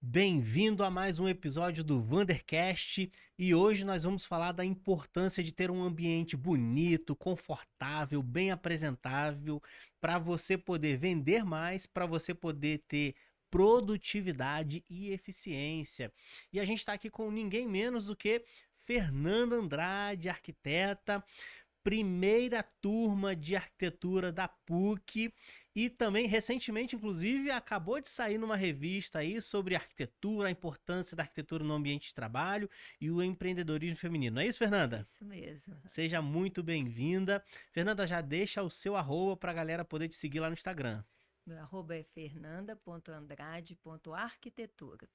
Bem-vindo a mais um episódio do Wandercast e hoje nós vamos falar da importância de ter um ambiente bonito, confortável, bem apresentável para você poder vender mais, para você poder ter produtividade e eficiência. E a gente está aqui com ninguém menos do que Fernanda Andrade, arquiteta, primeira turma de arquitetura da PUC e também recentemente, inclusive, acabou de sair numa revista aí sobre arquitetura, a importância da arquitetura no ambiente de trabalho e o empreendedorismo feminino. Não é isso, Fernanda? Isso mesmo. Seja muito bem-vinda. Fernanda, já deixa o seu arroba para a galera poder te seguir lá no Instagram. Meu arroba é fernanda.andrade.arquitetura.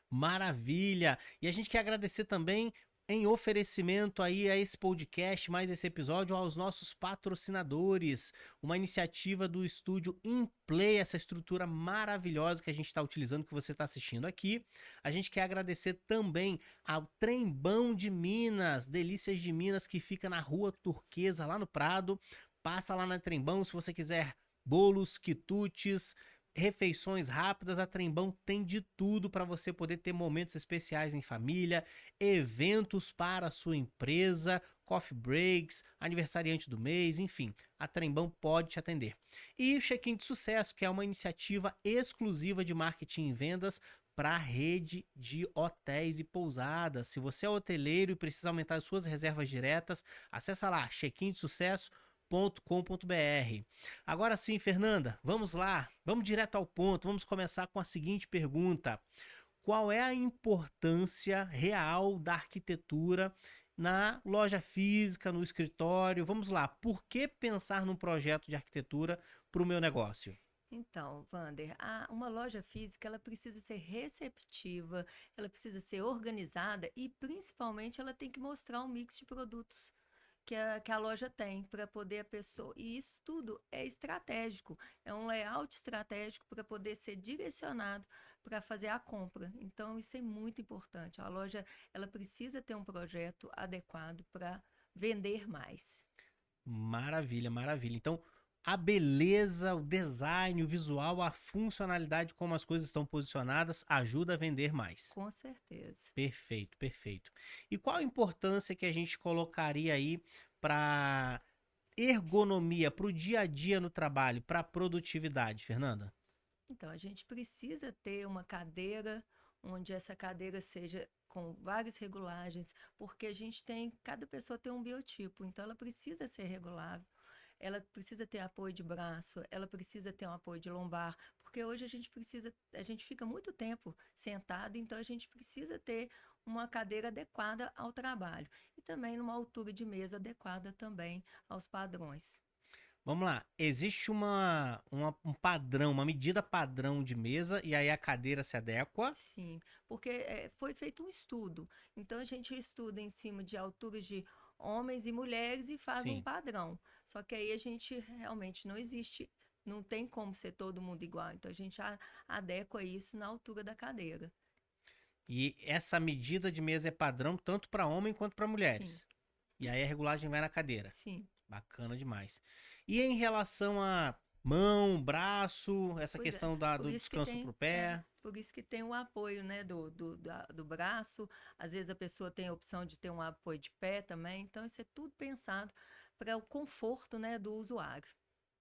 Maravilha! E a gente quer agradecer também em oferecimento aí a esse podcast, mais esse episódio, aos nossos patrocinadores, uma iniciativa do estúdio InPlay, essa estrutura maravilhosa que a gente está utilizando, que você está assistindo aqui. A gente quer agradecer também ao Trembão de Minas, Delícias de Minas, que fica na Rua Turquesa, lá no Prado. Passa lá na Trembão se você quiser bolos, quitutes, refeições rápidas. A Trembão tem de tudo para você poder ter momentos especiais em família, eventos para a sua empresa, coffee breaks, aniversariante do mês, enfim, a Trembão pode te atender. E o Check-in de Sucesso, que é uma iniciativa exclusiva de marketing e vendas para a rede de hotéis e pousadas. Se você é hoteleiro e precisa aumentar as suas reservas diretas, acessa lá check-in-de-sucesso.com.br. Agora sim, Fernanda, vamos lá, vamos direto ao ponto, vamos começar com a seguinte pergunta: qual é a importância real da arquitetura na loja física, no escritório? Vamos lá, por que pensar num projeto de arquitetura para o meu negócio? Então, Vander, uma loja física ela precisa ser receptiva, ela precisa ser organizada e, principalmente, ela tem que mostrar um mix de produtos que a loja tem para poder a pessoa. E isso tudo é estratégico, é um layout estratégico para poder ser direcionado para fazer a compra. Então, isso é muito importante. A loja ela precisa ter um projeto adequado para vender mais. Maravilha, maravilha. Então, a beleza, o design, o visual, a funcionalidade, como as coisas estão posicionadas, ajuda a vender mais. Com certeza. Perfeito, perfeito. E qual a importância que a gente colocaria aí para ergonomia, para o dia a dia no trabalho, para a produtividade, Fernanda? Então, a gente precisa ter uma cadeira onde essa cadeira seja com várias regulagens, porque cada pessoa tem um biotipo, então ela precisa ser regulável. Ela precisa ter apoio de braço, ela precisa ter um apoio de lombar, porque hoje a gente fica muito tempo sentado, então a gente precisa ter uma cadeira adequada ao trabalho e também numa altura de mesa adequada também aos padrões. Vamos lá, existe um padrão, uma medida padrão de mesa e aí a cadeira se adequa? Sim, porque foi feito um estudo. Então a gente estuda em cima de alturas de homens e mulheres e faz um Sim. padrão. Só que aí a gente realmente não existe, não tem como ser todo mundo igual. Então a gente adequa isso na altura da cadeira. E essa medida de mesa é padrão tanto para homem quanto para Sim, mulheres. E aí a regulagem vai na cadeira. sim. Bacana demais. E em relação a mão, braço, essa Pois é. questão do descanso pro pé? Por isso que tem o apoio, né, do braço. Às vezes a pessoa tem a opção de ter um apoio de pé também. Então isso é tudo pensado para o conforto, né, do usuário.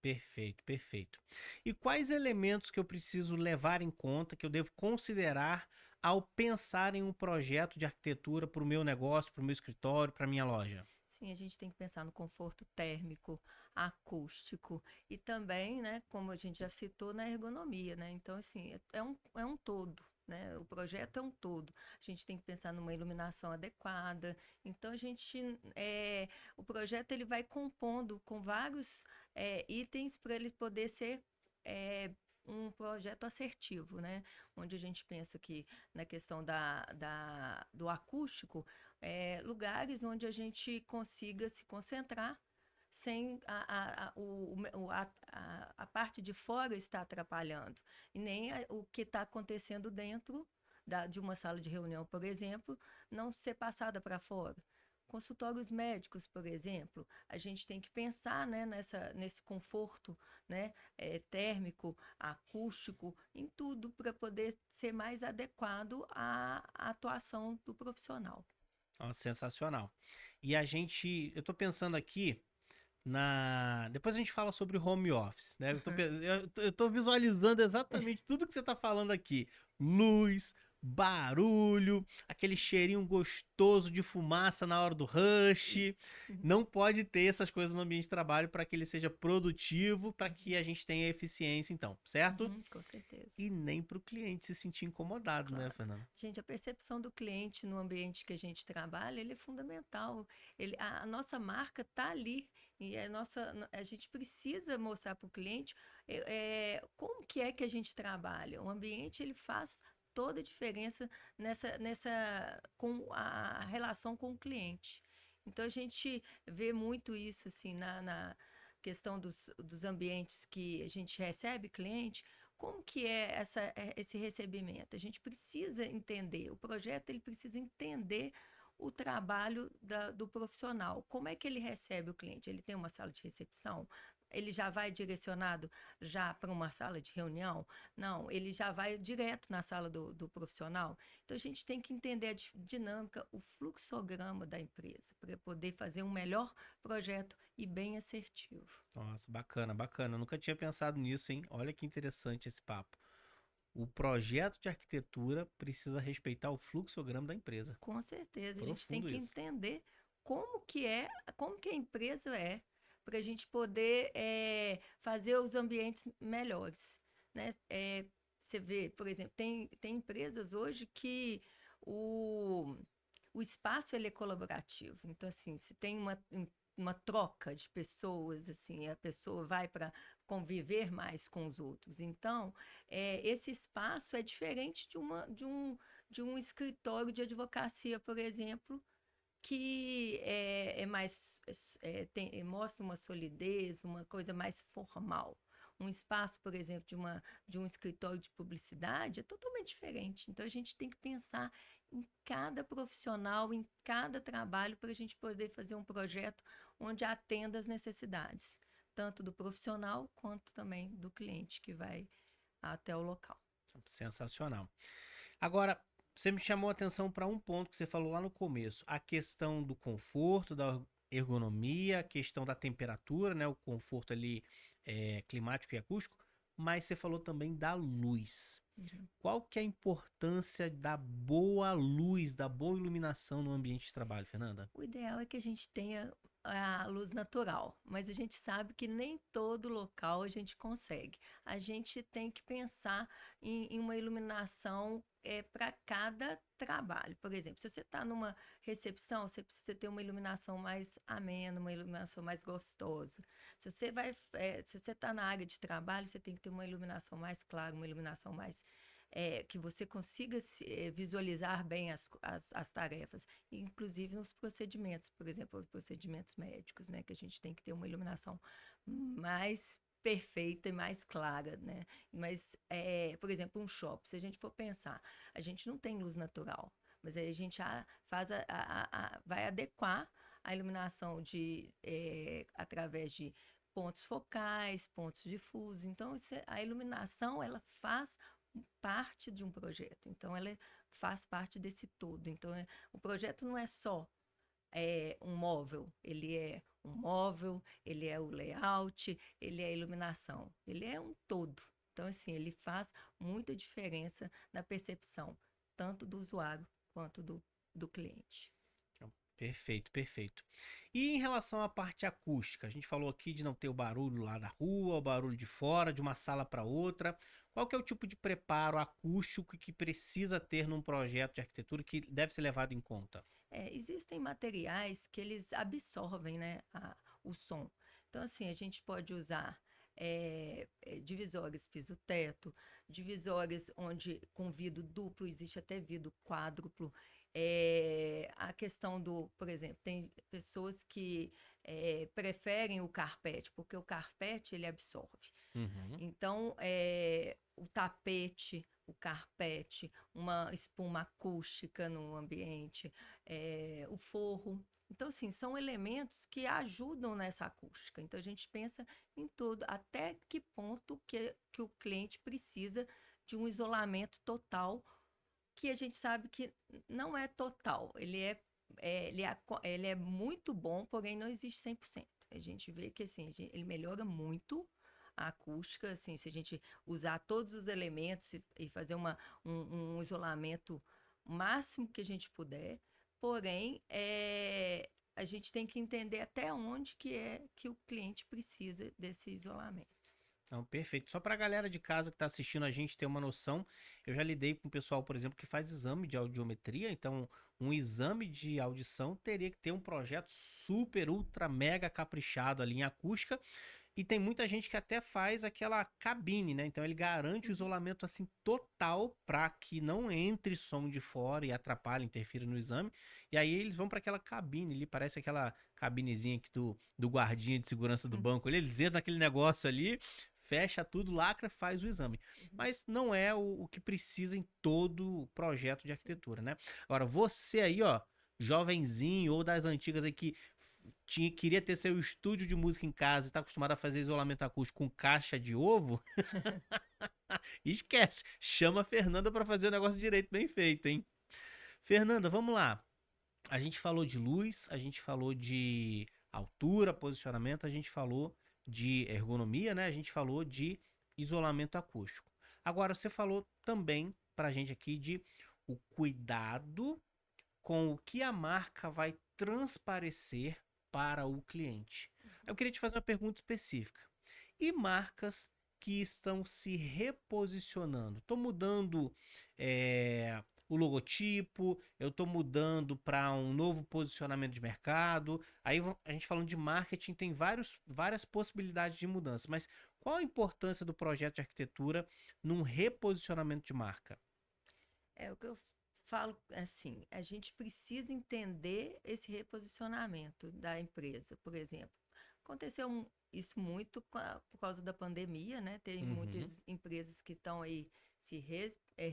Perfeito, perfeito. E quais elementos que eu preciso levar em conta, que eu devo considerar ao pensar em um projeto de arquitetura para o meu negócio, para o meu escritório, para minha loja? Sim, a gente tem que pensar no conforto térmico, acústico e também, né, como a gente já citou, na ergonomia, né? Então, assim, é um todo, né? O projeto é um todo. A gente tem que pensar numa iluminação adequada. Então, o projeto ele vai compondo com vários itens para ele poder ser é, um projeto assertivo, né? Onde a gente pensa que na questão do acústico lugares onde a gente consiga se concentrar sem a parte de fora estar atrapalhando, e nem o que está acontecendo dentro de uma sala de reunião, por exemplo, não ser passada para fora. Consultórios médicos, por exemplo, a gente tem que pensar, né, nesse conforto, né, térmico, acústico, em tudo para poder ser mais adequado à atuação do profissional. Nossa, sensacional. E eu tô pensando aqui depois a gente fala sobre home office, né? Eu tô visualizando exatamente tudo que você tá falando aqui. Luz, barulho, aquele cheirinho gostoso de fumaça na hora do rush. Isso. Não pode ter essas coisas no ambiente de trabalho para que ele seja produtivo, para que a gente tenha eficiência, então, certo? Uhum, com certeza. E nem para o cliente se sentir incomodado, né, Claro. Fernanda? Gente, a percepção do cliente no ambiente que a gente trabalha, ele é fundamental. A nossa marca está ali e a gente precisa mostrar para o cliente como que é que a gente trabalha. O ambiente, ele faz toda a diferença com a relação com o cliente. Então, a gente vê muito isso, assim, na questão dos ambientes que a gente recebe cliente. Como que é esse recebimento? A gente precisa entender, o projeto ele precisa entender o trabalho do profissional. Como é que ele recebe o cliente? Ele tem uma sala de recepção? Ele já vai direcionado já para uma sala de reunião? Não, ele já vai direto na sala do profissional. Então, a gente tem que entender a dinâmica, o fluxograma da empresa, para poder fazer um melhor projeto e bem assertivo. Nossa, bacana, bacana. Eu nunca tinha pensado nisso, hein? Olha que interessante esse papo. O projeto de arquitetura precisa respeitar o fluxograma da empresa. Com certeza, a gente tem Profundo que isso. entender como que como que a empresa é, para a gente poder fazer os ambientes melhores, né? Você vê, por exemplo, tem empresas hoje que o, o espaço ele é colaborativo. Então, assim, se tem uma troca de pessoas, assim, a pessoa vai para conviver mais com os outros. Então, esse espaço é diferente de um escritório de advocacia, por exemplo, que mostra uma solidez, uma coisa mais formal. Um espaço, por exemplo, de um escritório de publicidade é totalmente diferente. Então, a gente tem que pensar em cada profissional, em cada trabalho, para a gente poder fazer um projeto onde atenda as necessidades, tanto do profissional quanto também do cliente que vai até o local. Sensacional. Agora, você me chamou a atenção para um ponto que você falou lá no começo, a questão do conforto, da ergonomia, a questão da temperatura, né, o conforto ali climático e acústico, mas você falou também da luz. Uhum. Qual que é a importância da boa luz, da boa iluminação no ambiente de trabalho, Fernanda? O ideal é que a gente tenha a luz natural, mas a gente sabe que nem todo local a gente consegue. A gente tem que pensar em uma iluminação para cada trabalho. Por exemplo, se você está numa recepção, você precisa ter uma iluminação mais amena, uma iluminação mais gostosa. Se você está na área de trabalho, você tem que ter uma iluminação mais clara, uma iluminação mais que você consiga visualizar bem as tarefas, inclusive nos procedimentos, por exemplo, os procedimentos médicos, né, que a gente tem que ter uma iluminação mais perfeita e mais clara, né? Mas, por exemplo, um shopping, se a gente for pensar, a gente não tem luz natural, mas aí a gente vai adequar a iluminação através de pontos focais, pontos difusos. Então, a iluminação, ela faz parte de um projeto. Então, ela faz parte desse todo. Então, o projeto não é só um móvel, ele é um móvel, ele é o layout, ele é a iluminação, ele é um todo. Então, assim, ele faz muita diferença na percepção, tanto do usuário quanto do cliente. Perfeito, perfeito. E em relação à parte acústica, a gente falou aqui de não ter o barulho lá da rua, o barulho de fora, de uma sala para outra. Qual que é o tipo de preparo acústico que precisa ter num projeto de arquitetura que deve ser levado em conta? Existem materiais que eles absorvem, né, o som. Então, assim, a gente pode usar divisórias piso-teto, divisórias onde com vidro duplo, existe até vidro quádruplo. A questão por exemplo, tem pessoas que preferem o carpete, porque o carpete ele absorve. Uhum. Então, o tapete, o carpete, uma espuma acústica no ambiente, o forro. Então, assim, são elementos que ajudam nessa acústica. Então, a gente pensa em tudo, até que ponto que o cliente precisa de um isolamento total, que a gente sabe que não é total. Ele é muito bom, porém não existe 100%. A gente vê que assim, ele melhora muito a acústica, assim, se a gente usar todos os elementos e fazer um isolamento máximo que a gente puder. Porém, a gente tem que entender até onde que é que o cliente precisa desse isolamento. Não, perfeito. Só para a galera de casa que está assistindo a gente ter uma noção, eu já lidei com o pessoal, por exemplo, que faz exame de audiometria. Então, um exame de audição teria que ter um projeto super, ultra, mega caprichado ali em acústica. E tem muita gente que até faz aquela cabine, né? Então ele garante o Uhum. isolamento assim total para que não entre som de fora e atrapalhe, interfira no exame. E aí eles vão para aquela cabine ali, parece aquela cabinezinha aqui do guardinha de segurança do banco. Eles entram naquele negócio ali, fecha tudo, lacra, faz o exame. Uhum. Mas não é o que precisa em todo projeto de Sim. arquitetura, né? Agora, você aí, ó, jovenzinho ou das antigas aí que queria ter seu estúdio de música em casa e tá acostumado a fazer isolamento acústico com caixa de ovo, esquece. Chama a Fernanda para fazer o negócio direito, bem feito, hein? Fernanda, vamos lá. A gente falou de luz, a gente falou de altura, posicionamento, a gente falou de ergonomia, né? A gente falou de isolamento acústico. Agora, você falou também pra gente aqui de o cuidado com o que a marca vai transparecer para o cliente. Eu queria te fazer uma pergunta específica. E marcas que estão se reposicionando? Estou mudando o logotipo, eu estou mudando para um novo posicionamento de mercado. Aí a gente falando de marketing tem várias possibilidades de mudança, mas qual a importância do projeto de arquitetura num reposicionamento de marca? É o que eu falo assim, a gente precisa entender esse reposicionamento da empresa. Por exemplo, aconteceu isso muito por causa da pandemia, né? Tem Uhum. muitas empresas que estão aí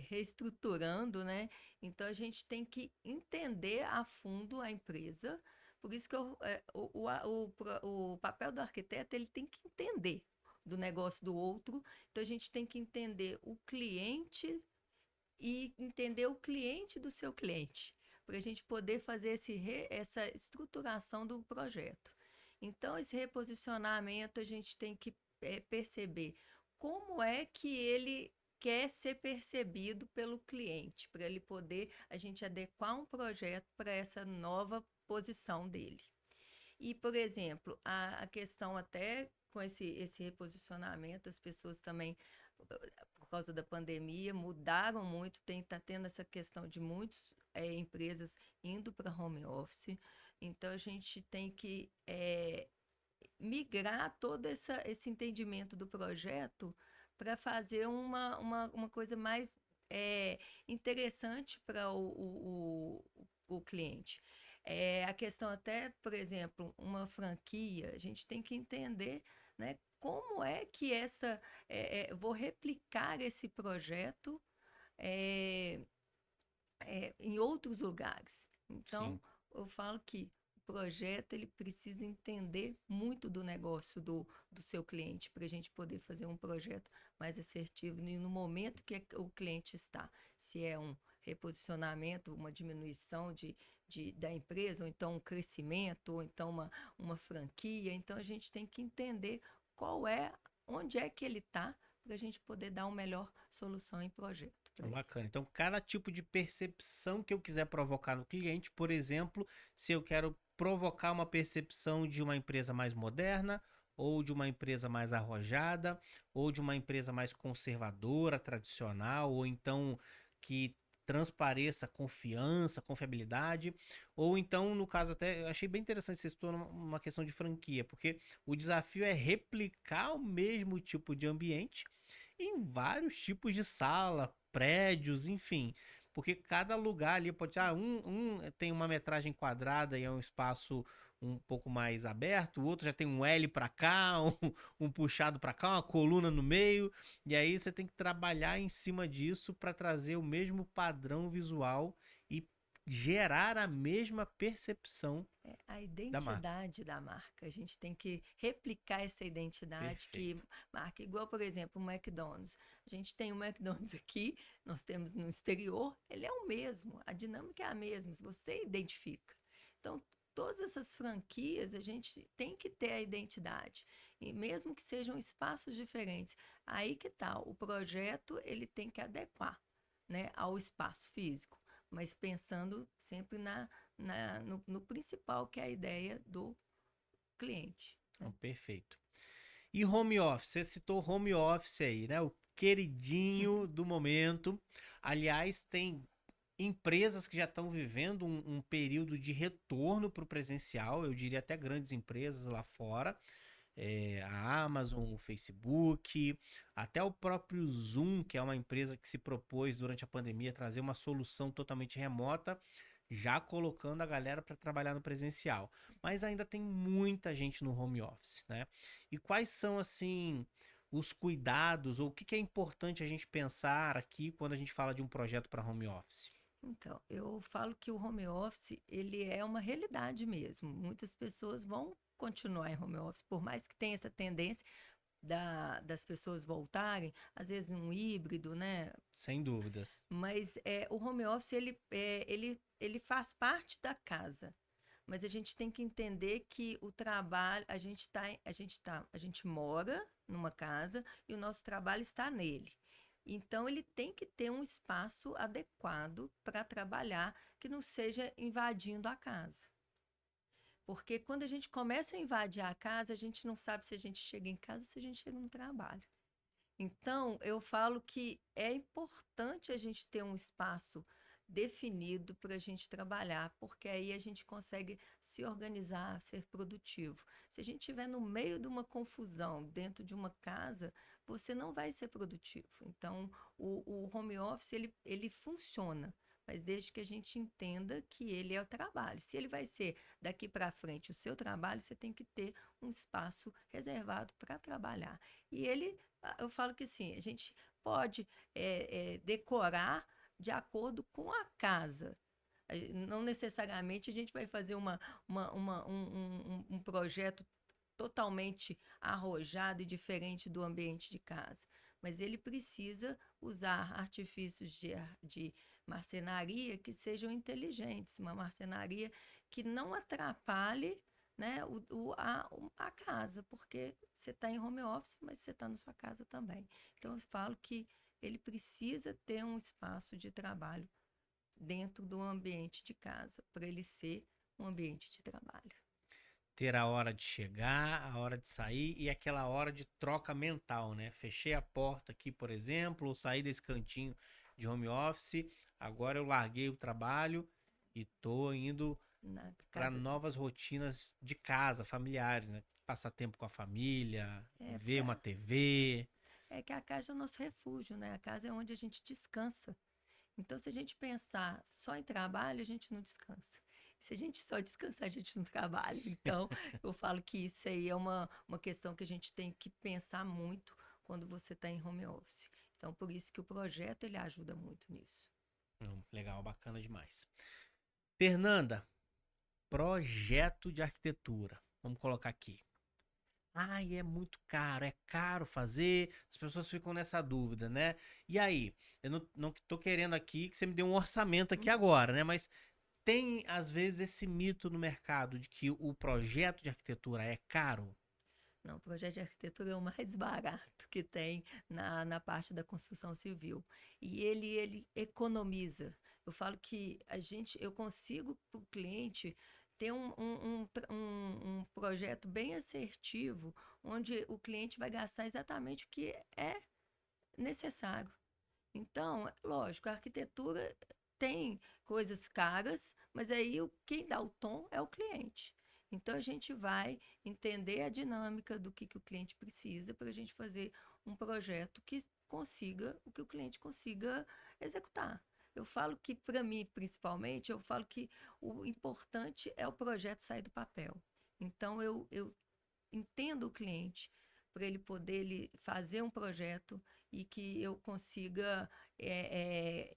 reestruturando, né? Então a gente tem que entender a fundo a empresa. Por isso que o papel do arquiteto ele tem que entender do negócio do outro. Então a gente tem que entender o cliente e entender o cliente do seu cliente, para a gente poder fazer essa estruturação do projeto. Então, esse reposicionamento a gente tem que perceber como é que ele quer ser percebido pelo cliente, para ele poder a gente adequar um projeto para essa nova posição dele. E, por exemplo, a questão até com esse reposicionamento, as pessoas também, por causa da pandemia, mudaram muito, tá tendo essa questão de muitas empresas indo para home office. Então, a gente tem que migrar todo esse entendimento do projeto para fazer uma coisa mais interessante para o cliente. A questão até, por exemplo, uma franquia, a gente tem que entender, né, como é que vou replicar esse projeto é, em outros lugares. Então, Sim. eu falo que o projeto ele precisa entender muito do negócio do seu cliente para a gente poder fazer um projeto mais assertivo e no momento que o cliente está. Se é um reposicionamento, uma diminuição da empresa, ou então um crescimento, ou então uma franquia. Então, a gente tem que entender onde é que ele está para a gente poder dar uma melhor solução em projeto para ele. Bacana. Então, cada tipo de percepção que eu quiser provocar no cliente, por exemplo, se eu quero provocar uma percepção de uma empresa mais moderna, ou de uma empresa mais arrojada, ou de uma empresa mais conservadora, tradicional, ou então que transpareça confiança, confiabilidade, ou então, no caso até, eu achei bem interessante você citou uma questão de franquia, porque o desafio é replicar o mesmo tipo de ambiente em vários tipos de sala, prédios, enfim. Porque cada lugar ali pode. Um tem uma metragem quadrada e é um espaço um pouco mais aberto, o outro já tem um L para cá, um puxado para cá, uma coluna no meio, e aí você tem que trabalhar em cima disso para trazer o mesmo padrão visual e gerar a mesma percepção A da marca. identidade da marca. A gente tem que replicar essa identidade que Perfeito. marca. Igual, por exemplo, o McDonald's. A gente tem o McDonald's aqui, nós temos no exterior, ele é o mesmo, a dinâmica é a mesma, você identifica. Então, todas essas franquias, a gente tem que ter a identidade. E mesmo que sejam espaços diferentes, aí que tá, o projeto ele tem que adequar, né, ao espaço físico, mas pensando sempre no principal, que é a ideia do cliente, Então, né? perfeito. E home office, você citou home office aí, né? O queridinho do momento. Aliás, tem empresas que já estão vivendo um período de retorno para o presencial, eu diria até grandes empresas lá fora, a Amazon, o Facebook, até o próprio Zoom, que é uma empresa que se propôs durante a pandemia trazer uma solução totalmente remota, já colocando a galera para trabalhar no presencial. Mas ainda tem muita gente no home office, né? E quais são, assim, os cuidados, ou o que que é importante a gente pensar aqui quando a gente fala de um projeto para home office? Então, eu falo que o home office, ele é uma realidade mesmo. Muitas pessoas vão continuar em home office, por mais que tenha essa tendência das pessoas voltarem, às vezes um híbrido, né? Sem dúvidas. Mas o home office, ele faz parte da casa. Mas a gente tem que entender que o trabalho, a gente mora numa casa e o nosso trabalho está nele. Então, ele tem que ter um espaço adequado para trabalhar, que não seja invadindo a casa. Porque quando a gente começa a invadir a casa, a gente não sabe se a gente chega em casa ou se a gente chega no trabalho. Então, eu falo que é importante a gente ter um espaço definido para a gente trabalhar, porque aí a gente consegue se organizar, ser produtivo. Se a gente estiver no meio de uma confusão dentro de uma casa, você não vai ser produtivo. Então, o home office, ele funciona, mas desde que a gente entenda que ele é o trabalho. Se ele vai ser daqui para frente o seu trabalho, você tem que ter um espaço reservado para trabalhar. E eu falo que sim, a gente pode decorar de acordo com a casa. Não necessariamente a gente vai fazer um projeto totalmente arrojado e diferente do ambiente de casa. Mas ele precisa usar artifícios de marcenaria que sejam inteligentes, uma marcenaria que não atrapalhe, né, a casa, porque você está em home office, mas você está na sua casa também. Então, eu falo que ele precisa ter um espaço de trabalho dentro do ambiente de casa, para ele ser um ambiente de trabalho. Ter a hora de chegar, a hora de sair e aquela hora de troca mental, né? Fechei a porta aqui, por exemplo, ou saí desse cantinho de home office, agora eu larguei o trabalho e tô indo Na para casa, novas rotinas de casa, familiares, né? Passar tempo com a família, porque ver uma TV. é que a casa é o nosso refúgio, né? A casa é onde a gente descansa. Então, se a gente pensar só em trabalho, a gente não descansa. Se a gente só descansar, a gente não trabalha. Então, eu falo que isso aí é uma questão que a gente tem que pensar muito quando você está em home office. Então, por isso que o projeto ele ajuda muito nisso. Legal, bacana demais. Fernanda, projeto de arquitetura. Vamos colocar aqui. Ai, é muito caro, é caro fazer. As pessoas ficam nessa dúvida, né? E aí, eu não tô querendo aqui que você me dê um orçamento aqui Uhum. agora, né? Mas tem, às vezes, esse mito no mercado de que o projeto de arquitetura é caro. Não, o projeto de arquitetura é o mais barato que tem na parte da construção civil. E ele economiza. Eu falo que eu consigo para o cliente ter um projeto bem assertivo, onde o cliente vai gastar exatamente o que é necessário. Então, lógico, a arquitetura tem coisas caras, mas aí quem dá o tom é o cliente. Então, a gente vai entender a dinâmica do que o cliente precisa para a gente fazer um projeto que consiga o que o cliente consiga executar. Eu falo que, para mim, principalmente, eu falo que o importante é o projeto sair do papel. Então, eu entendo o cliente para ele poder fazer um projeto e que eu consiga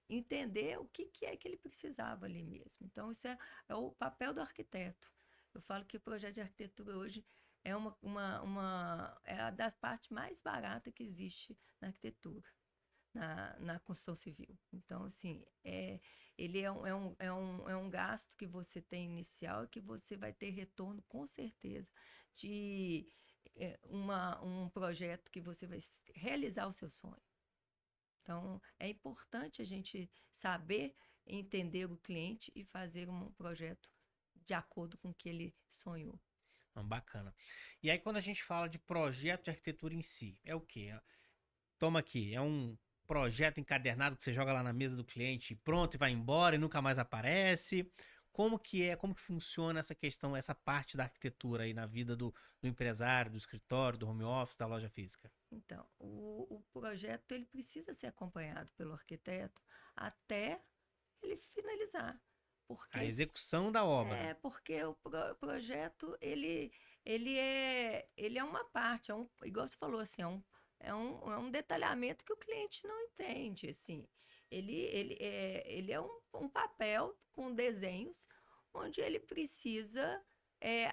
entender o que é que ele precisava ali mesmo. Então, isso é o papel do arquiteto. Eu falo que o projeto de arquitetura hoje é a das partes mais barata que existe na arquitetura, na construção civil. Então, assim, ele é um gasto que você tem inicial e que você vai ter retorno, com certeza, de um projeto que você vai realizar o seu sonho. Então, é importante a gente saber entender o cliente e fazer um projeto de acordo com o que ele sonhou. Bacana. E aí, quando a gente fala de projeto de arquitetura em si, é o quê? Toma aqui, é um projeto encadernado que você joga lá na mesa do cliente e pronto, e vai embora e nunca mais aparece. Como que funciona essa questão, essa parte da arquitetura aí na vida do empresário, do escritório, do home office, da loja física? Então, o projeto ele precisa ser acompanhado pelo arquiteto até ele finalizar. A Porque, execução da obra. porque o projeto ele é uma parte, igual você falou assim, é um detalhamento que o cliente não entende, assim. Ele é um papel com desenhos onde ele precisa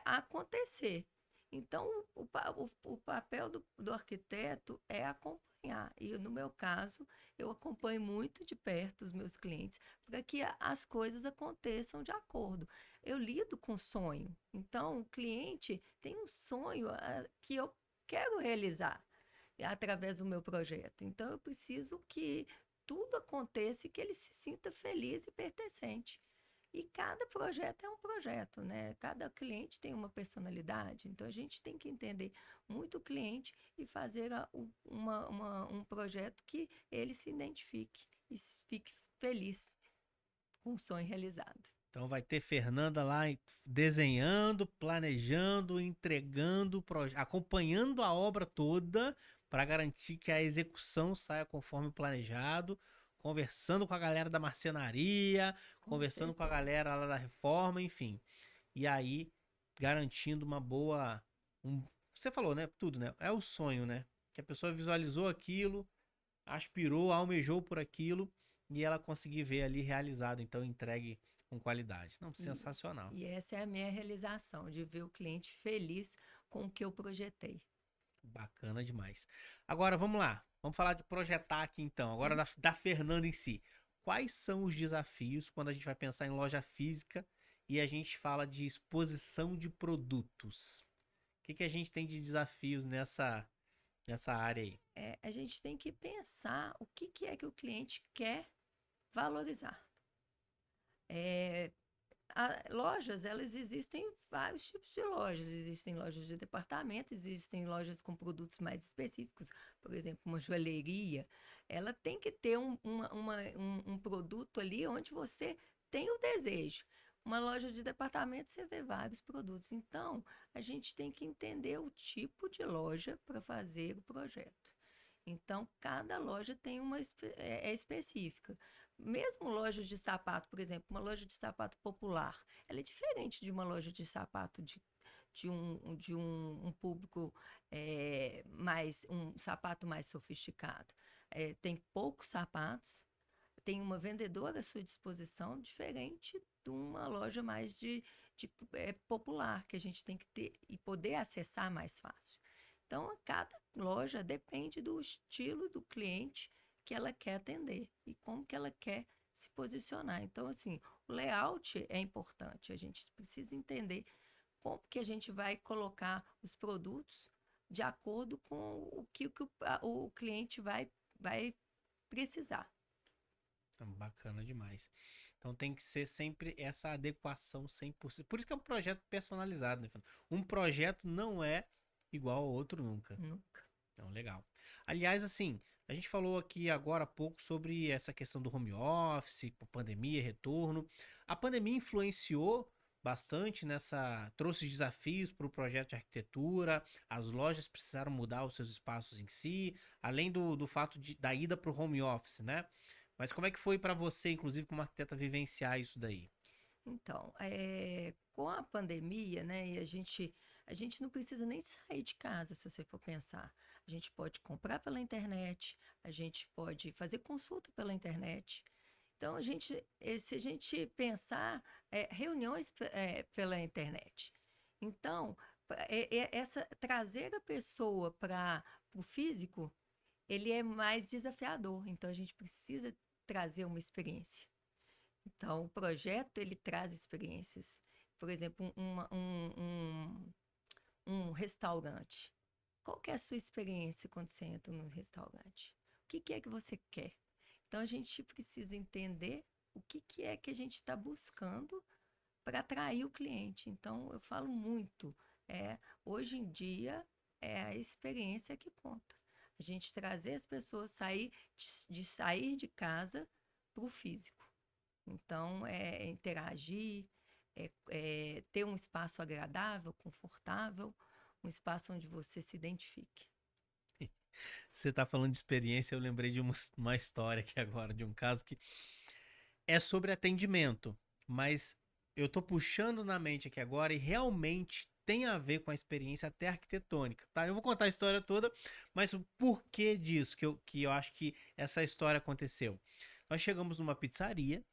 acontecer. Então, o papel do arquiteto é acompanhar. E, no meu caso, eu acompanho muito de perto os meus clientes para que as coisas aconteçam de acordo. Eu lido com sonho. Então, o cliente tem um sonho que eu quero realizar através do meu projeto. Então, eu preciso que tudo aconteça e que ele se sinta feliz e pertencente. E cada projeto é um projeto, né? Cada cliente tem uma personalidade, então a gente tem que entender muito o cliente e fazer um projeto que ele se identifique e fique feliz com o sonho realizado. Então vai ter Fernanda lá desenhando, planejando, entregando, acompanhando a obra toda para garantir que a execução saia conforme planejado, conversando com a galera da marcenaria, Com conversando com a certeza. galera lá da reforma, enfim. E aí garantindo uma boa, você falou, né? Tudo, né? É o sonho, né? Que a pessoa visualizou aquilo, aspirou, almejou por aquilo e ela conseguir ver ali realizado, então entregue com qualidade. Não, E, sensacional. e essa é a minha realização, de ver o cliente feliz com o que eu projetei. Bacana demais. Agora vamos lá. Vamos falar de projetar aqui então. Agora da Fernanda em si. Quais são os desafios quando a gente vai pensar em loja física e a gente fala de exposição de produtos? O que a gente tem de desafios nessa área aí? A gente tem que pensar o que é que o cliente quer valorizar. É, lojas, elas existem vários tipos de lojas. Existem lojas de departamento, existem lojas com produtos mais específicos. Por exemplo, uma joalheria, ela tem que ter um produto ali onde você tem o desejo. Uma loja de departamento, você vê vários produtos. Então, a gente tem que entender o tipo de loja para fazer o projeto. Então, cada loja tem é específica. Mesmo lojas de sapato, por exemplo, uma loja de sapato popular, ela é diferente de uma loja de sapato de um público um sapato mais sofisticado. Tem poucos sapatos, tem uma vendedora à sua disposição, diferente de uma loja mais popular, que a gente tem que ter e poder acessar mais fácil. Então, cada loja depende do estilo do cliente que ela quer atender e como que ela quer se posicionar. Então, assim, o layout é importante. A gente precisa entender como que a gente vai colocar os produtos de acordo com o cliente vai precisar. Bacana demais. Então tem que ser sempre essa adequação 100%. Por isso que é um projeto personalizado, né, Fernanda? Um projeto não é igual ao outro nunca. Nunca. Então, legal. Aliás, assim, a gente falou aqui agora há pouco sobre essa questão do home office, pandemia, retorno. A pandemia influenciou bastante trouxe desafios para o projeto de arquitetura, as lojas precisaram mudar os seus espaços em si, além do fato da ida para o home office, né? Mas como é que foi para você, inclusive como arquiteta, vivenciar isso daí? Então, com a pandemia, né, a gente não precisa nem sair de casa, se você for pensar. a gente pode comprar pela internet, a gente pode fazer consulta pela internet. Então, se a gente pensar, reuniões pela internet. Então, trazer a pessoa para o físico, ele é mais desafiador. Então, a gente precisa trazer uma experiência. Então, o projeto, ele traz experiências. Por exemplo, um restaurante. Qual que é a sua experiência quando você entra no restaurante? O que é que você quer? Então, a gente precisa entender o que é que a gente está buscando para atrair o cliente. Então, eu falo muito, hoje em dia, é a experiência que conta. A gente trazer as pessoas, sair de casa para o físico. Então, interagir, ter um espaço agradável, confortável, um espaço onde você se identifique. Você tá falando de experiência, eu lembrei de uma história aqui agora, de um caso que é sobre atendimento, mas eu tô puxando na mente aqui agora e realmente tem a ver com a experiência até arquitetônica, tá? Eu vou contar a história toda, mas o porquê disso, que eu acho que essa história aconteceu. Nós chegamos numa pizzaria,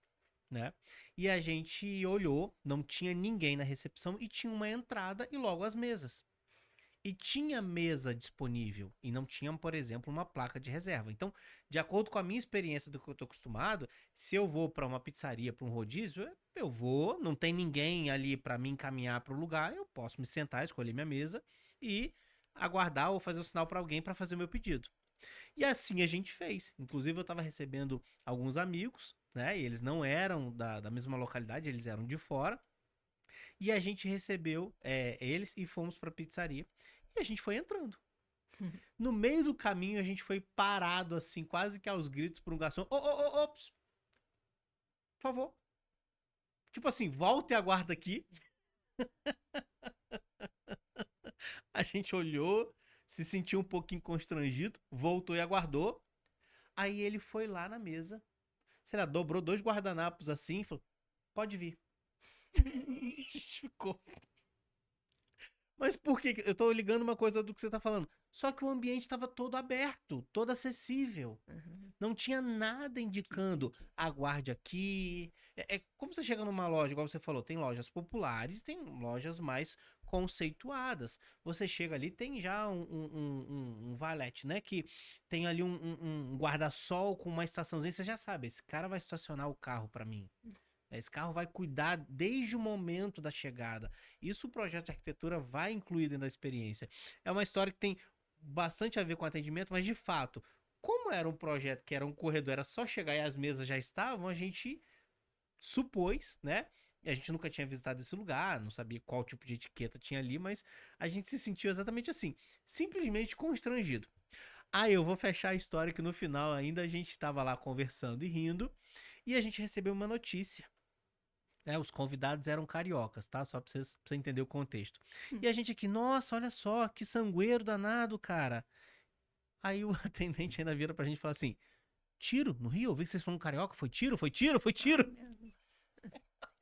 né? E a gente olhou, não tinha ninguém na recepção e tinha uma entrada e logo as mesas. E tinha mesa disponível e não tinha, por exemplo, uma placa de reserva. Então, de acordo com a minha experiência do que eu estou acostumado, se eu vou para uma pizzaria, para um rodízio, eu vou, não tem ninguém ali para me encaminhar para o lugar, eu posso me sentar, escolher minha mesa e aguardar ou fazer o sinal para alguém para fazer o meu pedido. E assim a gente fez. Inclusive, eu estava recebendo alguns amigos, né? E eles não eram da mesma localidade, eles eram de fora. E a gente recebeu eles e fomos para a pizzaria. E a gente foi entrando. No meio do caminho, a gente foi parado, assim, quase que aos gritos por um garçom. Ops, por favor. Tipo assim, volta e aguarda aqui. A gente olhou, se sentiu um pouquinho constrangido, voltou e aguardou. Aí ele foi lá na mesa, sei lá, dobrou 2 guardanapos assim e falou: pode vir. A gente ficou. Mas por que? Eu tô ligando uma coisa do que você tá falando. Só que o ambiente estava todo aberto, todo acessível. Uhum. Não tinha nada indicando aguarde aqui. É como você chega numa loja, igual você falou, tem lojas populares, tem lojas mais conceituadas. Você chega ali, tem já um valete, né? Que tem ali um guarda-sol com uma estaçãozinha. Você já sabe, esse cara vai estacionar o carro para mim. Esse carro vai cuidar desde o momento da chegada. Isso o projeto de arquitetura vai incluir dentro da experiência. É uma história que tem bastante a ver com atendimento, mas de fato, como era um projeto que era um corredor, era só chegar e as mesas já estavam, a gente supôs, né? E a gente nunca tinha visitado esse lugar, não sabia qual tipo de etiqueta tinha ali, mas a gente se sentiu exatamente assim, simplesmente constrangido. Aí eu vou fechar a história que no final ainda a gente estava lá conversando e rindo, e a gente recebeu uma notícia. Os convidados eram cariocas, tá? Só pra você entender o contexto. E a gente aqui, nossa, olha só, que sangueiro danado, cara. Aí o atendente ainda vira pra gente e fala assim: tiro no Rio? Eu vi que vocês foram carioca. Foi tiro, foi tiro, foi tiro. Ai, meu Deus.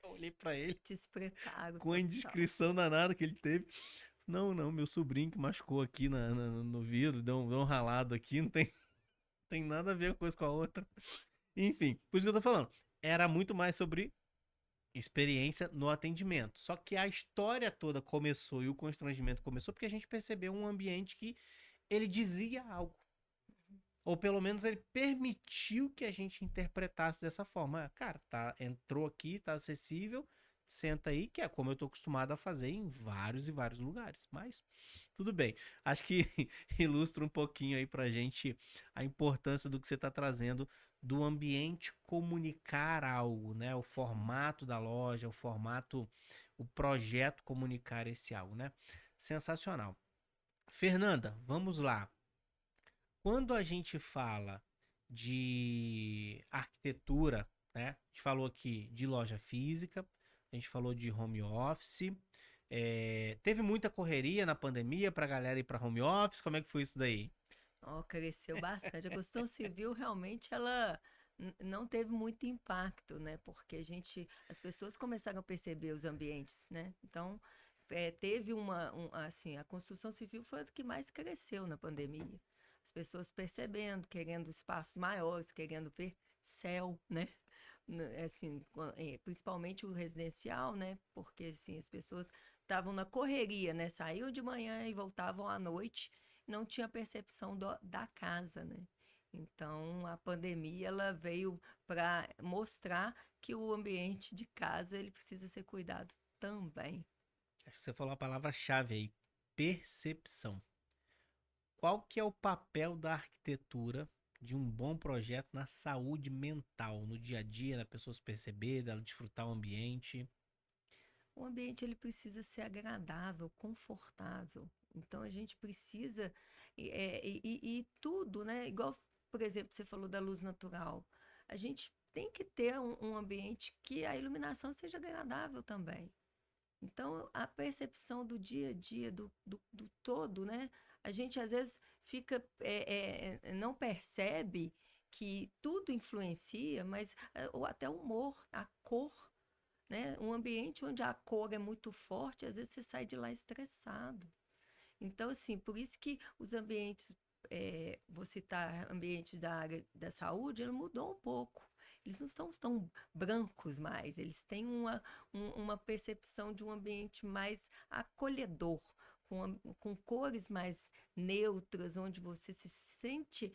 Eu olhei pra ele Despreparo com a total. indiscrição danada que ele teve. Não, não, meu sobrinho que machucou aqui no vidro, deu um ralado aqui, não tem nada a ver uma coisa com a outra. Enfim, por isso que eu tô falando. Era muito mais sobre experiência no atendimento. Só que a história toda começou e o constrangimento começou porque a gente percebeu um ambiente que ele dizia algo. Ou pelo menos ele permitiu que a gente interpretasse dessa forma. Cara, tá, entrou aqui, tá acessível, senta aí, que é como eu tô acostumado a fazer em vários e vários lugares. Mas tudo bem. Acho que ilustra um pouquinho aí pra gente a importância do que você tá trazendo do ambiente comunicar algo, né? O formato da loja, o projeto comunicar esse algo, né? Sensacional. Fernanda, vamos lá. Quando a gente fala de arquitetura, né? A gente falou aqui de loja física, a gente falou de home office. Teve muita correria na pandemia para a galera ir para home office. Como é que foi isso daí? Cresceu bastante. A construção civil realmente ela não teve muito impacto, né? Porque as pessoas começaram a perceber os ambientes, né? Então, teve assim, a construção civil foi a que mais cresceu na pandemia. As pessoas percebendo, querendo espaços maiores, querendo ver céu, né? Assim, principalmente o residencial, né? Porque assim, as pessoas estavam na correria, né? Saíam de manhã e voltavam à noite, não tinha percepção da casa, né? Então, a pandemia ela veio para mostrar que o ambiente de casa ele precisa ser cuidado também. Acho que você falou a palavra-chave aí, percepção. Qual que é o papel da arquitetura de um bom projeto na saúde mental, no dia a dia, da pessoa se perceber, dela desfrutar o ambiente? O ambiente ele precisa ser agradável, confortável. Então a gente precisa e tudo, né? Igual, por exemplo, você falou da luz natural. A gente tem que ter um ambiente que a iluminação seja agradável também. Então, a percepção do dia a dia, do todo, né? A gente às vezes fica, não percebe que tudo influencia, mas ou até o humor, a cor, né? Um ambiente onde a cor é muito forte, às vezes você sai de lá estressado. Então, assim, por isso que os ambientes, vou citar ambientes da área da saúde, ele mudou um pouco. Eles não são tão brancos mais, eles têm uma percepção de um ambiente mais acolhedor, com cores mais neutras, onde você se sente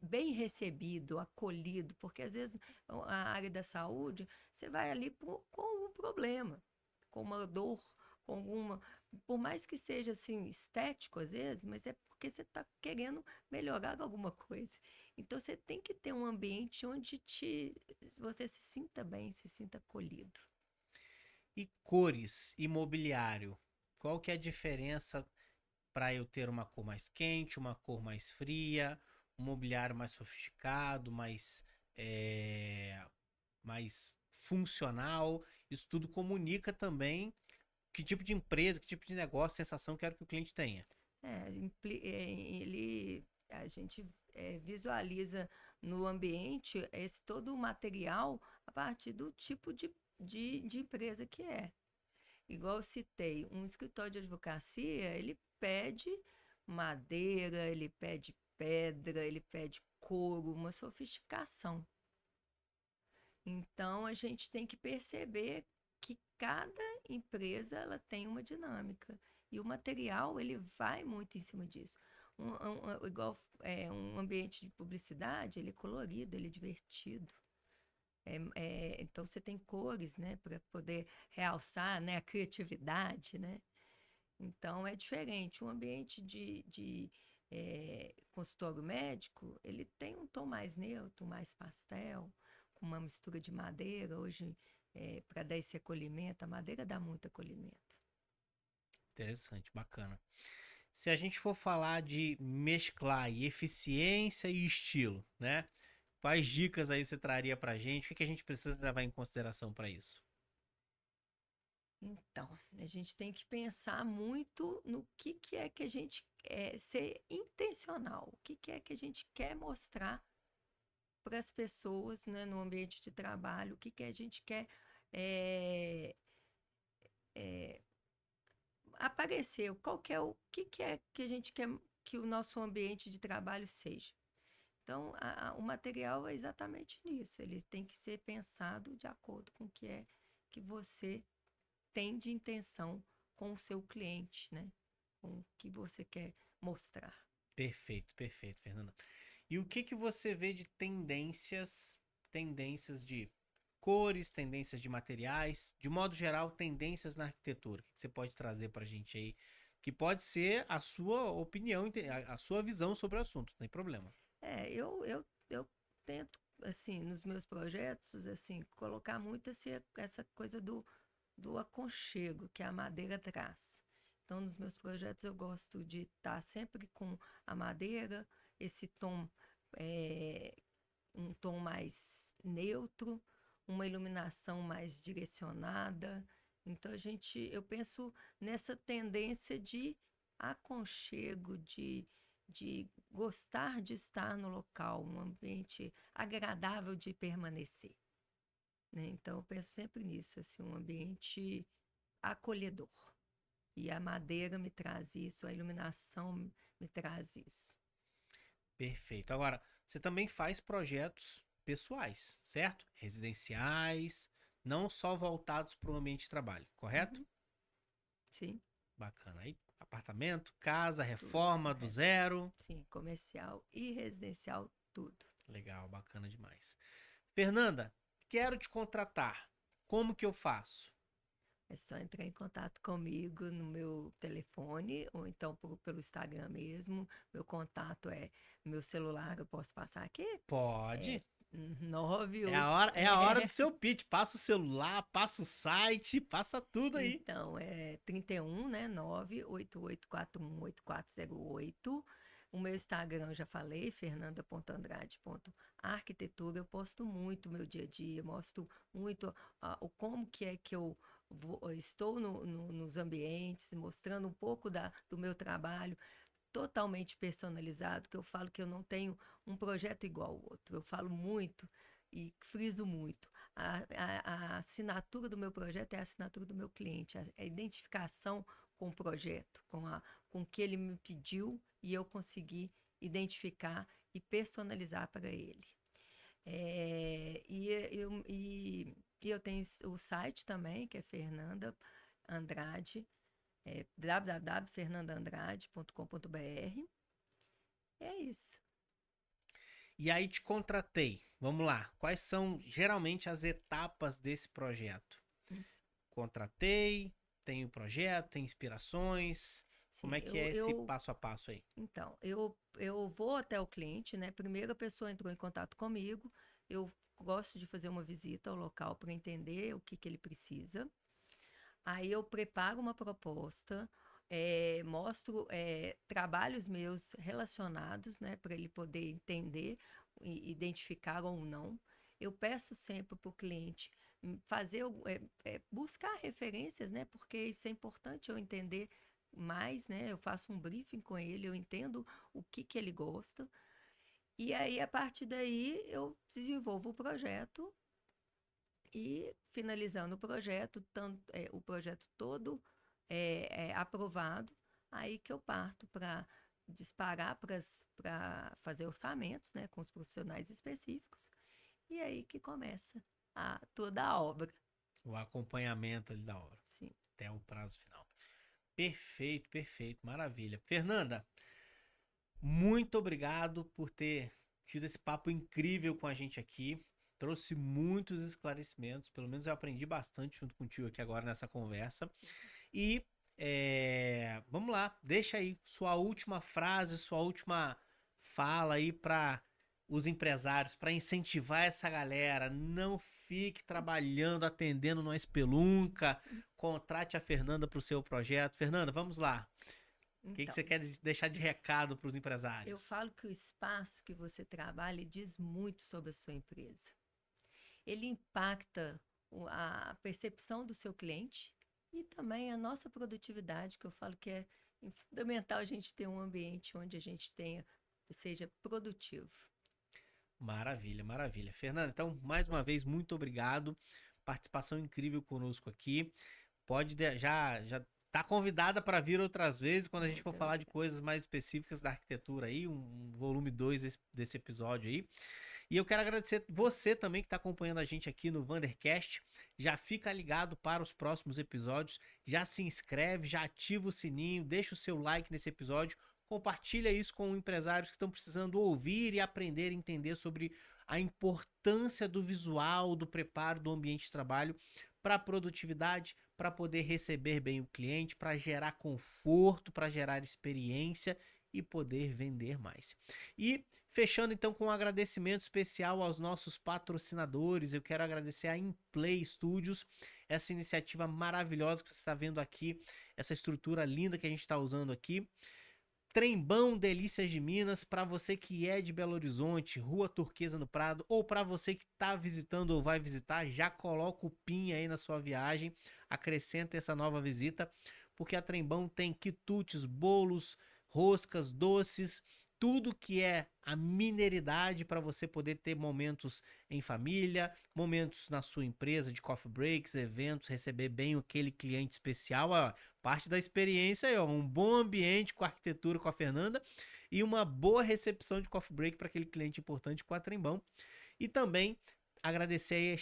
bem recebido, acolhido, porque às vezes a área da saúde, você vai ali com um problema, com uma dor, com alguma por mais que seja assim estético às vezes, mas é porque você está querendo melhorar alguma coisa. Então você tem que ter um ambiente onde você se sinta bem, se sinta acolhido. E cores, e mobiliário? Qual que é a diferença para eu ter uma cor mais quente, uma cor mais fria, um mobiliário mais sofisticado, é, mais funcional? Isso tudo comunica também que tipo de empresa, que tipo de negócio, sensação quero que o cliente tenha. A gente visualiza no ambiente esse todo o material a partir do tipo de empresa que é. Igual eu citei, um escritório de advocacia, ele pede madeira, ele pede pedra, ele pede couro, uma sofisticação. Então a gente tem que perceber que cada empresa ela tem uma dinâmica e o material ele vai muito em cima disso. Igual um ambiente de publicidade, ele é colorido, ele é divertido. Então você tem cores, né, para poder realçar, né, a criatividade, né? Então é diferente. Um ambiente de consultório médico, ele tem um tom mais neutro, mais pastel, com uma mistura de madeira. Hoje, para dar esse acolhimento, a madeira dá muito acolhimento. Interessante, bacana. Se a gente for falar de mesclar aí eficiência e estilo, né? Quais dicas aí você traria pra gente? O que que a gente precisa levar em consideração para isso? Então, a gente tem que pensar muito no que é que a gente quer ser intencional, o que é que a gente quer mostrar para as pessoas, né, no ambiente de trabalho, o que a gente quer é, é, aparecer, qual que é que é que a gente quer que o nosso ambiente de trabalho seja. Então, o material é exatamente nisso, ele tem que ser pensado de acordo com o que é que você tem de intenção com o seu cliente, né? Com o que você quer mostrar. Perfeito, perfeito, Fernanda. E o que que você vê de tendências de cores, tendências de materiais, de modo geral, tendências na arquitetura? O que que você pode trazer para a gente aí? Que pode ser a sua opinião, a sua visão sobre o assunto, não tem problema. Eu tento, assim, nos meus projetos, assim, colocar muito essa coisa do aconchego que a madeira traz. Então, nos meus projetos, eu gosto de estar sempre com a madeira, esse tom, é, um tom mais neutro, uma iluminação mais direcionada. Então, eu penso nessa tendência de aconchego, de gostar de estar no local, um ambiente agradável de permanecer, né? Então, eu penso sempre nisso, assim, um ambiente. acolhedor. E a madeira me traz isso, a iluminação me traz isso. Perfeito. Agora, você também faz projetos pessoais, certo? Residenciais, não só voltados para o ambiente de trabalho, correto? Uhum. Sim, Bacana. Aí, apartamento, casa, tudo. reforma do zero. Sim, comercial e residencial, tudo. Legal, bacana demais. Fernanda, quero te contratar. Como que eu faço? É só entrar em contato comigo no meu telefone ou então pelo Instagram mesmo. Meu contato meu celular, eu posso passar aqui? É Pode. 98. É a hora do seu pitch. Passa o celular, passa o site, passa tudo aí. Então, é 31, né? 988418408. O meu Instagram, eu já falei, fernanda.andrade.arquitetura. Eu posto muito o meu dia a dia, mostro muito o como que é que eu estou nos ambientes, mostrando um pouco do meu trabalho, totalmente personalizado, que eu falo que eu não tenho um projeto igual ao outro. Eu falo muito e friso muito. A assinatura do meu projeto é a assinatura do meu cliente, a identificação com o projeto, com o que ele me pediu e eu consegui identificar e personalizar para ele. E eu tenho o site também, que é Fernanda Andrade, www.fernandaandrade.com.br. É isso. E aí te contratei. Vamos lá. Quais são geralmente as etapas desse projeto? Hum. Contratei, tenho projeto, tem inspirações. Como Sim, é que é esse passo a passo aí? então, eu vou até o cliente, né? Primeiro a pessoa entrou em contato comigo, eu gosto de fazer uma visita ao local para entender o que que ele precisa. Aí eu preparo uma proposta, mostro trabalhos meus relacionados, né, para ele poder entender e identificar ou não. Eu peço sempre para o cliente fazer, buscar referências, né, porque isso é importante eu entender mais, né? Eu faço um briefing com ele, eu entendo o que que ele gosta. E aí, a partir daí, eu desenvolvo o projeto e finalizando o projeto todo aprovado, aí que eu parto para disparar para fazer orçamentos, né, com os profissionais específicos, e aí que começa toda a obra. O acompanhamento ali da obra, Sim. até o prazo final. Perfeito, perfeito, maravilha. Fernanda, muito obrigado por ter tido esse papo incrível com a gente aqui. Trouxe muitos esclarecimentos, pelo menos eu aprendi bastante junto contigo aqui agora nessa conversa. E vamos lá, deixa aí sua última frase, sua última fala aí para os empresários, para incentivar essa galera. Não fique trabalhando, atendendo no Espelunca. Contrate a Fernanda para o seu projeto. Fernanda, vamos lá. O que Então, você quer deixar de recado para os eu empresários? falo que o espaço que você trabalha diz muito sobre a sua empresa. Ele impacta a percepção do seu cliente e também a nossa produtividade, que eu falo que é fundamental a gente ter um ambiente onde a gente seja produtivo. Maravilha, maravilha. Fernanda, então, mais uma vez, muito obrigado. Participação incrível conosco aqui. Já tá convidada para vir outras vezes quando a gente Muito for falar de obrigada. coisas mais específicas da arquitetura aí, um volume 2 desse episódio aí. E eu quero agradecer você também que está acompanhando a gente aqui no Wandercast. Já fica ligado para os próximos episódios, já se inscreve, já ativa o sininho, deixa o seu like nesse episódio, compartilha isso com empresários que estão precisando ouvir e aprender a entender sobre a importância do visual, do preparo do ambiente de trabalho para a produtividade, para poder receber bem o cliente, para gerar conforto, para gerar experiência e poder vender mais. E fechando então com um agradecimento especial aos nossos patrocinadores, eu quero agradecer a Inplay Studios, essa iniciativa maravilhosa que você está vendo aqui, essa estrutura linda que a gente está usando aqui. Trembão Delícias de Minas, para você que é de Belo Horizonte, Rua Turquesa no Prado, ou para você que está visitando ou vai visitar, já coloca o PIN aí na sua viagem, acrescenta essa nova visita, porque a Trembão tem quitutes, bolos, roscas, doces, tudo que é a mineridade para você poder ter momentos em família, momentos na sua empresa de coffee breaks, eventos, receber bem aquele cliente especial, ó, parte da experiência aí, ó, um bom ambiente com a arquitetura com a Fernanda e uma boa recepção de coffee break para aquele cliente importante com a Trembão. E também agradecer aí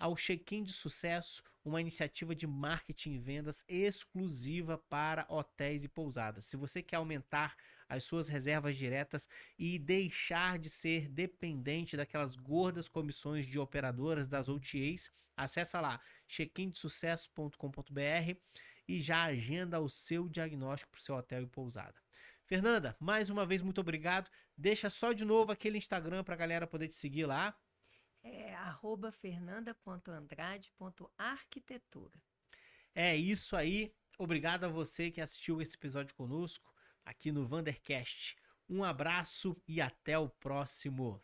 ao Check-in de Sucesso, uma iniciativa de marketing e vendas exclusiva para hotéis e pousadas. Se você quer aumentar as suas reservas diretas e deixar de ser dependente daquelas gordas comissões de operadoras das OTAs, acessa lá checkindesucesso.com.br e já agenda o seu diagnóstico para o seu hotel e pousada. Fernanda, mais uma vez, muito obrigado. Deixa só de novo aquele Instagram para a galera poder te seguir lá. É @fernanda.andrade.arquitetura. É isso aí. Obrigado a você que assistiu esse episódio conosco aqui no Vandercast. Um abraço e até o próximo.